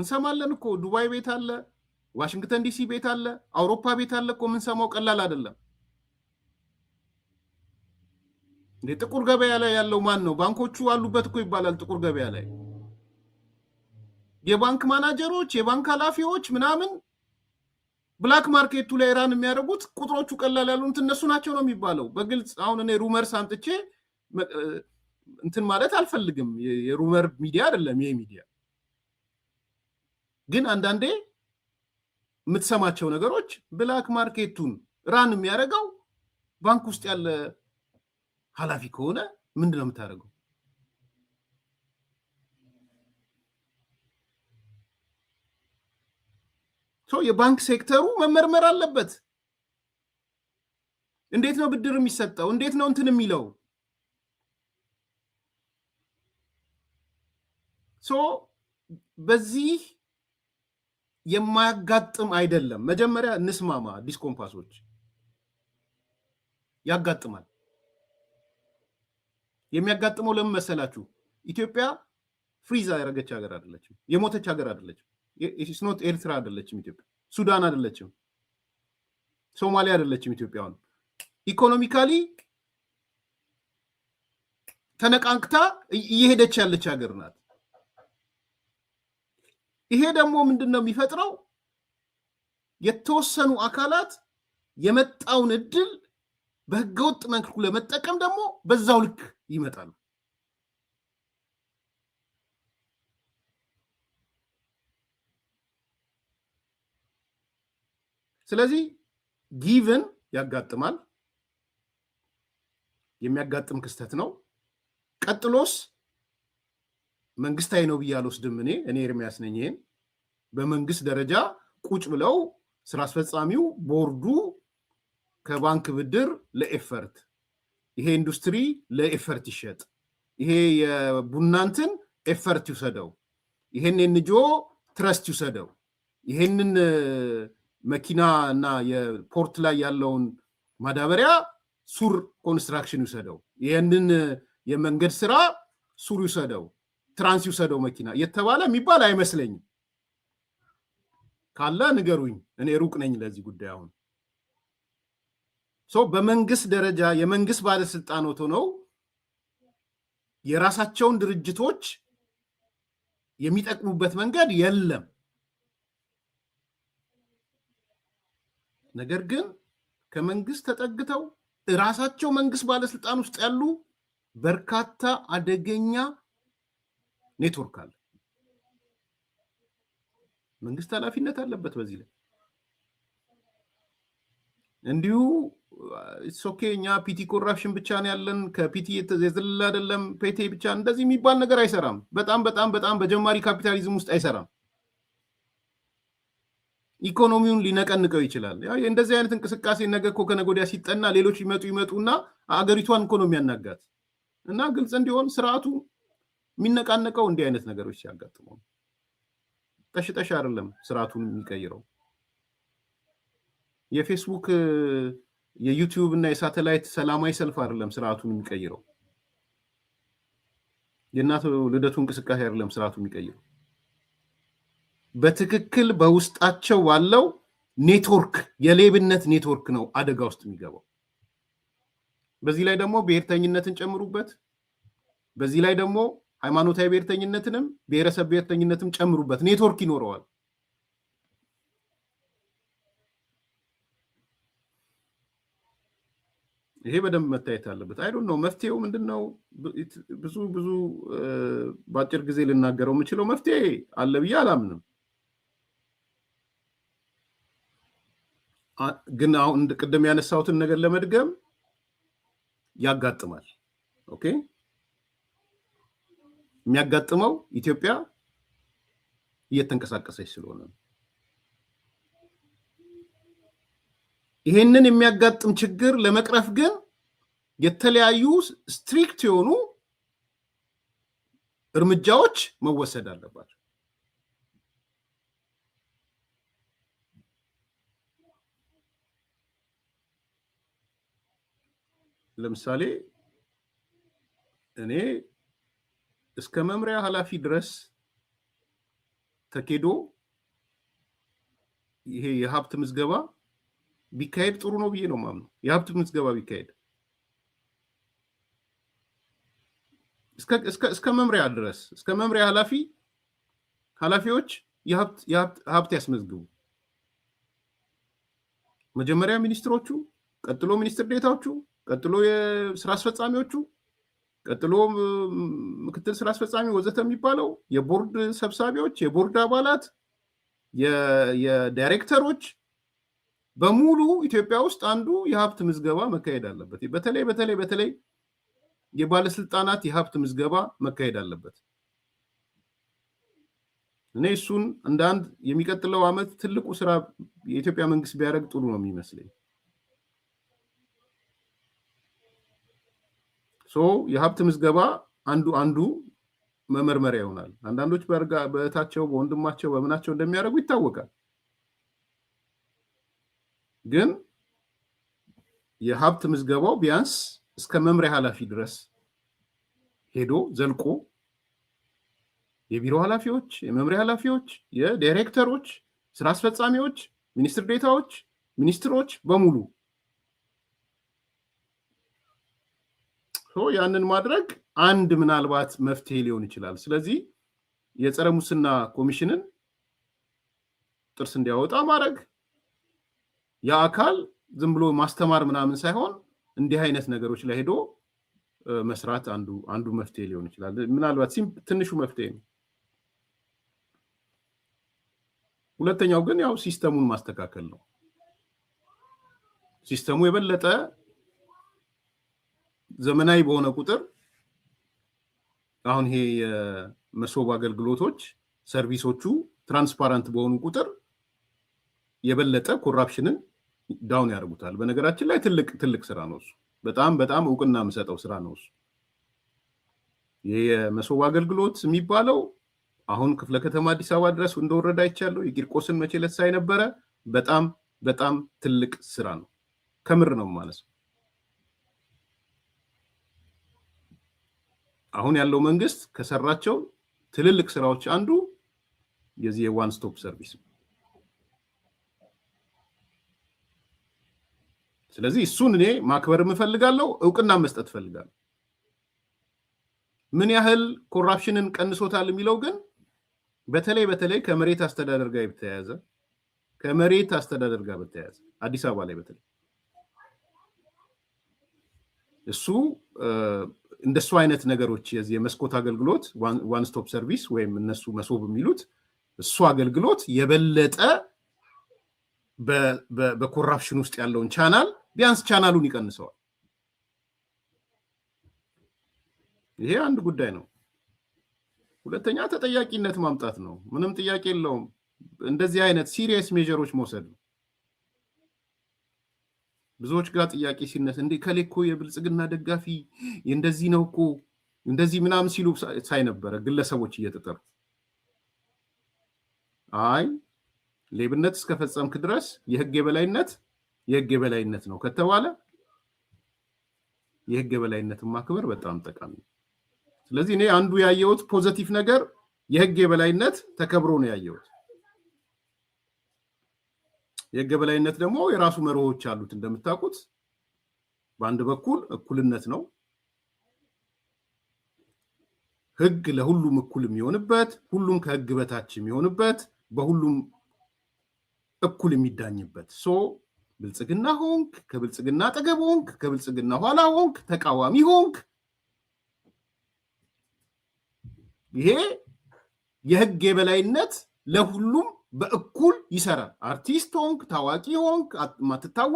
እንሰማለን እኮ ዱባይ ቤት አለ፣ ዋሽንግተን ዲሲ ቤት አለ፣ አውሮፓ ቤት አለ እኮ የምንሰማው ቀላል አይደለም። እንደ ጥቁር ገበያ ላይ ያለው ማን ነው? ባንኮቹ አሉበት እኮ ይባላል። ጥቁር ገበያ ላይ የባንክ ማናጀሮች፣ የባንክ ኃላፊዎች ምናምን ብላክ ማርኬቱ ላይ ራን የሚያደርጉት ቁጥሮቹ ቀላል ያሉት እነሱ ናቸው ነው የሚባለው በግልጽ። አሁን እኔ ሩመርስ አምጥቼ እንትን ማለት አልፈልግም። የሩመር ሚዲያ አይደለም ይሄ ሚዲያ። ግን አንዳንዴ የምትሰማቸው ነገሮች ብላክ ማርኬቱን ራን የሚያደርገው ባንክ ውስጥ ያለ ኃላፊ ከሆነ ምንድነው የምታደርገው? የባንክ ሴክተሩ መመርመር አለበት። እንዴት ነው ብድር የሚሰጠው? እንዴት ነው እንትን የሚለው? በዚህ የማያጋጥም አይደለም። መጀመሪያ እንስማማ። አዲስ ኮምፓሶች ያጋጥማል። የሚያጋጥመው ለምን መሰላችሁ? ኢትዮጵያ ፍሪዝ ያደረገች ሀገር አይደለችም። የሞተች ሀገር አይደለችም። ኢስኖት ኤርትራ አይደለችም። ኢትዮጵያ ሱዳን አይደለችም። ሶማሊያ አይደለችም። ኢትዮጵያ ኢኮኖሚካሊ ተነቃንቅታ እየሄደች ያለች ሀገር ናት። ይሄ ደግሞ ምንድነው የሚፈጥረው? የተወሰኑ አካላት የመጣውን እድል በህገወጥ መልኩ ለመጠቀም ደግሞ በዛው ልክ ይመጣሉ። ስለዚህ ጊቭን ያጋጥማል፣ የሚያጋጥም ክስተት ነው። ቀጥሎስ መንግስታዊ ነው ብዬ አልወስድም። እኔ ኤርሚያስ ነኝ። ይሄን በመንግስት ደረጃ ቁጭ ብለው ስራ አስፈጻሚው ቦርዱ ከባንክ ብድር ለኤፈርት ይሄ ኢንዱስትሪ ለኤፈርት ይሸጥ፣ ይሄ የቡናንትን ኤፈርት ይውሰደው፣ ይሄን ኤንጂኦ ትረስት ይውሰደው፣ ይሄንን መኪና እና የፖርት ላይ ያለውን ማዳበሪያ ሱር ኮንስትራክሽን ይውሰደው፣ ይሄንን የመንገድ ስራ ሱር ይውሰደው፣ ትራንስ ይውሰደው መኪና የተባለ የሚባል አይመስለኝም። ካለ ንገሩኝ፣ እኔ ሩቅ ነኝ ለዚህ ጉዳይ። አሁን በመንግስት ደረጃ የመንግስት ባለስልጣናት ሆነው የራሳቸውን ድርጅቶች የሚጠቅሙበት መንገድ የለም። ነገር ግን ከመንግስት ተጠግተው ራሳቸው መንግስት ባለስልጣን ውስጥ ያሉ በርካታ አደገኛ ኔትወርክ አለ። መንግስት ኃላፊነት አለበት በዚህ ላይ። እንዲሁ ኦኬ እኛ ፒቲ ኮራፕሽን ብቻ ነው ያለን፣ ከፒቲ የዘለለ አይደለም፣ ፔቴ ብቻ እንደዚህ የሚባል ነገር አይሰራም። በጣም በጀማሪ ካፒታሊዝም ውስጥ አይሰራም። ኢኮኖሚውን ሊነቀንቀው ይችላል። እንደዚህ አይነት እንቅስቃሴ ነገ እኮ ከነገ ወዲያ ሲጠና ሌሎች ይመጡና አገሪቷን ኢኮኖሚ ያናጋት እና ግልጽ እንዲሆን ስርዓቱ የሚነቃነቀው እንዲህ አይነት ነገሮች ሲያጋጥመው ጠሽጠሽ አይደለም ስርዓቱን የሚቀይረው። የፌስቡክ የዩቲዩብ እና የሳተላይት ሰላማዊ ሰልፍ አይደለም ስርዓቱን የሚቀይረው። የእናት ልደቱ እንቅስቃሴ አይደለም ስርዓቱን የሚቀይረው። በትክክል በውስጣቸው ባለው ኔትወርክ የሌብነት ኔትወርክ ነው አደጋ ውስጥ የሚገባው። በዚህ ላይ ደግሞ ብሔርተኝነትን ጨምሩበት። በዚህ ላይ ደግሞ ሃይማኖታዊ ብሔርተኝነትንም ብሔረሰብ ብሔርተኝነትም ጨምሩበት። ኔትወርክ ይኖረዋል። ይሄ በደንብ መታየት አለበት። አይ ዶንት ኖ መፍትሄው ምንድነው? ብዙ በአጭር ጊዜ ልናገረው የምችለው መፍትሄ አለ ብዬ አላምንም። ግን አሁን ቅድም ያነሳሁትን ነገር ለመድገም ያጋጥማል። ኦኬ፣ የሚያጋጥመው ኢትዮጵያ እየተንቀሳቀሰች ስለሆነ ነው። ይሄንን የሚያጋጥም ችግር ለመቅረፍ ግን የተለያዩ ስትሪክት የሆኑ እርምጃዎች መወሰድ አለባቸው። ለምሳሌ እኔ እስከ መምሪያ ኃላፊ ድረስ ተኬዶ ይሄ የሀብት ምዝገባ ቢካሄድ ጥሩ ነው ብዬ ነው ማምነው። የሀብት ምዝገባ ቢካሄድ እስከ መምሪያ ድረስ እስከ መምሪያ ኃላፊዎች የሀብት ያስመዝግቡ። መጀመሪያ ሚኒስትሮቹ፣ ቀጥሎ ሚኒስትር ዴታዎቹ፣ ቀጥሎ የስራ አስፈጻሚዎቹ፣ ቀጥሎ ምክትል ስራ አስፈጻሚ ወዘተ የሚባለው የቦርድ ሰብሳቢዎች፣ የቦርድ አባላት፣ የዳይሬክተሮች በሙሉ ኢትዮጵያ ውስጥ አንዱ የሀብት ምዝገባ መካሄድ አለበት። በተለይ የባለስልጣናት የሀብት ምዝገባ መካሄድ አለበት። እኔ እሱን እንደ አንድ የሚቀጥለው ዓመት ትልቁ ስራ የኢትዮጵያ መንግስት ቢያደርግ ጥሩ ነው የሚመስለኝ። የሀብት ምዝገባ አንዱ መመርመሪያ ይሆናል። አንዳንዶች በእህታቸው በወንድማቸው በምናቸው እንደሚያደርጉ ይታወቃል። ግን የሀብት ምዝገባው ቢያንስ እስከ መምሪያ ኃላፊ ድረስ ሄዶ ዘልቆ የቢሮ ኃላፊዎች፣ የመምሪያ ኃላፊዎች፣ የዳይሬክተሮች፣ ስራ አስፈጻሚዎች፣ ሚኒስትር ዴታዎች፣ ሚኒስትሮች በሙሉ ያንን ማድረግ አንድ ምናልባት መፍትሄ ሊሆን ይችላል። ስለዚህ የጸረ ሙስና ኮሚሽንን ጥርስ እንዲያወጣ ማድረግ ያ አካል ዝም ብሎ ማስተማር ምናምን ሳይሆን እንዲህ አይነት ነገሮች ላይ ሄዶ መስራት አንዱ መፍትሄ ሊሆን ይችላል። ምናልባት ትንሹ መፍትሄ ነው። ሁለተኛው ግን ያው ሲስተሙን ማስተካከል ነው። ሲስተሙ የበለጠ ዘመናዊ በሆነ ቁጥር አሁን ይሄ የመሶብ አገልግሎቶች ሰርቪሶቹ ትራንስፓረንት በሆኑ ቁጥር የበለጠ ኮራፕሽንን ዳውን ያደርጉታል። በነገራችን ላይ ትልቅ ስራ ነው እሱ። በጣም እውቅና የምሰጠው ስራ ነው እሱ። የመሶብ አገልግሎት የሚባለው አሁን ክፍለ ከተማ አዲስ አበባ ድረስ እንደወረደ አይቻለሁ። የቂርቆስን መቼ ዕለት ሳይ ነበረ። በጣም ትልቅ ስራ ነው። ከምር ነው ማለት ነው። አሁን ያለው መንግስት ከሰራቸው ትልልቅ ስራዎች አንዱ የዚህ የዋን ስቶፕ ሰርቪስ ነው። ስለዚህ እሱን እኔ ማክበር እፈልጋለሁ፣ እውቅና መስጠት እፈልጋለሁ። ምን ያህል ኮራፕሽንን ቀንሶታል የሚለው ግን በተለይ ከመሬት አስተዳደር ጋር በተያያዘ አዲስ አበባ ላይ በተለይ እሱ እንደሱ አይነት ነገሮች የዚህ የመስኮት አገልግሎት ዋን ስቶፕ ሰርቪስ ወይም እነሱ መሶብ የሚሉት እሱ አገልግሎት የበለጠ በኮራፕሽን ውስጥ ያለውን ቻናል ቢያንስ ቻናሉን ይቀንሰዋል። ይሄ አንድ ጉዳይ ነው። ሁለተኛ ተጠያቂነት ማምጣት ነው። ምንም ጥያቄ የለውም። እንደዚህ አይነት ሲሪየስ ሜጀሮች መውሰድ ነው። ብዙዎች ጋር ጥያቄ ሲነሳ እንዴ ከሌኮ የብልጽግና ደጋፊ እንደዚህ ነው እኮ እንደዚህ ምናምን ሲሉ ሳይነበረ ግለሰቦች እየተጠሩ አይ ሌብነት እስከፈጸምክ ድረስ የህግ የበላይነት ነው ከተባለ የህግ የበላይነትን ማክበር በጣም ጠቃሚ ነው። ስለዚህ እኔ አንዱ ያየሁት ፖዚቲቭ ነገር የህግ የበላይነት ተከብሮ ነው ያየሁት። የህግ የበላይነት ደግሞ የራሱ መርሆች አሉት እንደምታውቁት። በአንድ በኩል እኩልነት ነው። ህግ ለሁሉም እኩል የሚሆንበት፣ ሁሉም ከህግ በታች የሚሆንበት፣ በሁሉም እኩል የሚዳኝበት ብልጽግና ሆንክ፣ ከብልጽግና አጠገብ ሆንክ፣ ከብልጽግና ኋላ ሆንክ፣ ተቃዋሚ ሆንክ፣ ይሄ የህግ የበላይነት ለሁሉም በእኩል ይሰራል። አርቲስት ሆንክ፣ ታዋቂ ሆንክ፣ ማትታወቅ